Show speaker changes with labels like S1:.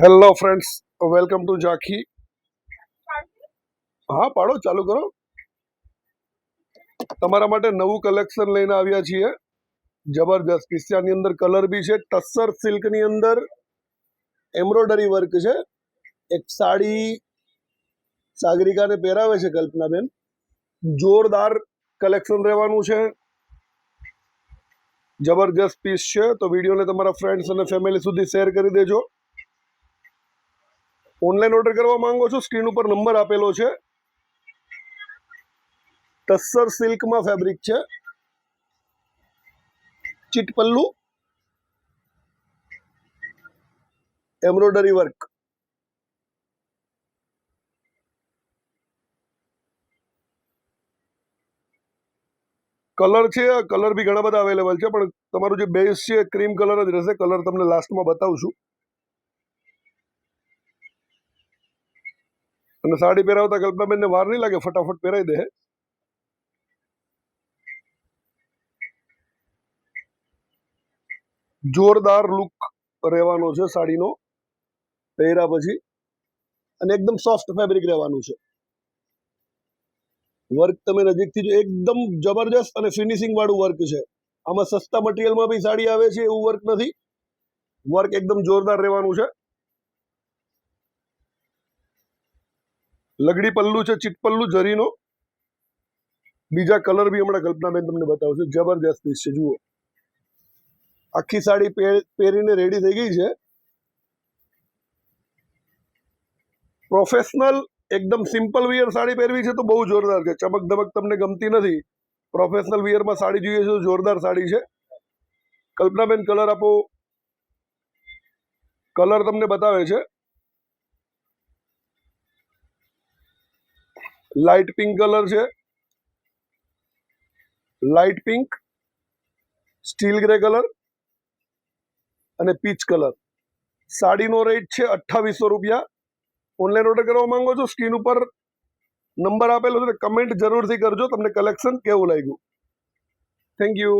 S1: Hello friends, welcome to ઝાંખી. હા પાડો, ચાલુ કરો. તમારા માટે નવું કલેક્શન લઈને આવ્યા છીએ. જબરજસ્ત કિસ્સાની અંદર કલર બી છે. ટસ્સર સિલ્કની અંદર એમ્બ્રોડરી વર્ક છે. એક સાડી સાગરિકાને પહેરાવે છે કલ્પનાબેન. જોરદાર કલેક્શન રહેવાનું છે. જબરજસ્ત પીસ છે. તો વિડીયોને તમારા ફ્રેન્ડ્સ અને ફેમિલી સુધી શેર કરી દેજો. ઓનલાઈન ઓર્ડર કરવા માંગો છો, સ્ક્રીન ઉપર નંબર આપેલો છે. ટસ્સર સિલ્કમાં ફેબ્રિક છે. ચીટ પલ્લુ, એમ્બ્રોડરી વર્ક. કલર છે, કલર બી ઘણા બધા અવેલેબલ છે, પણ તમારું જે બેઝ છે ક્રીમ કલર જ રહેશે. કલર તમને લાસ્ટમાં બતાવશું. અને સાડી પહેરાવતા કલ્પનાબેનને વાર નહીં લાગે, ફટાફટ પહેરાવી દે. જોરદાર લુક રહેવાનો છે સાડીનો પહેર્યા પછી, અને એકદમ સોફ્ટ ફેબ્રિક રહેવાનું છે. વર્ક તમે નજીકથી જો, એકદમ જબરજસ્ત અને ફિનિશિંગ વાળું વર્ક છે. આમાં સસ્તા મટીરિયલમાં બી સાડી આવે છે એવું વર્ક નથી. વર્ક એકદમ જોરદાર રહેવાનું છે. લગડી પલ્લુ છે, ચીટ પલ્લુ જરીનો. બીજા કલર બી હમણાં કલ્પનાબેન તમને બતાવશે. જબરજસ્ત પીસ છે, જુઓ. આખી સાડી પહેરીને રેડી થઈ ગઈ છે. પ્રોફેશનલ એકદમ સિમ્પલ વિયર સાડી પહેરવી છે તો બહુ જોરદાર છે. ચમક ધમક તમને ગમતી નથી, પ્રોફેશનલ વિયરમાં સાડી જોઈએ છે તો જોરદાર સાડી છે. કલ્પનાબેન કલર આપો. કલર તમને બતાવે છે. લાઇટ પિંક કલર છે, light pink, steel grey colour અને પીચ કલર. સાડીનો રેટ છે 2800 રૂપિયા. ઓનલાઈન ઓર્ડર કરવા માંગો છો, સ્ક્રીન ઉપર નંબર આપેલો છે. કમેન્ટ જરૂરથી કરજો તમને કલેક્શન કેવું લાગ્યું. Thank you.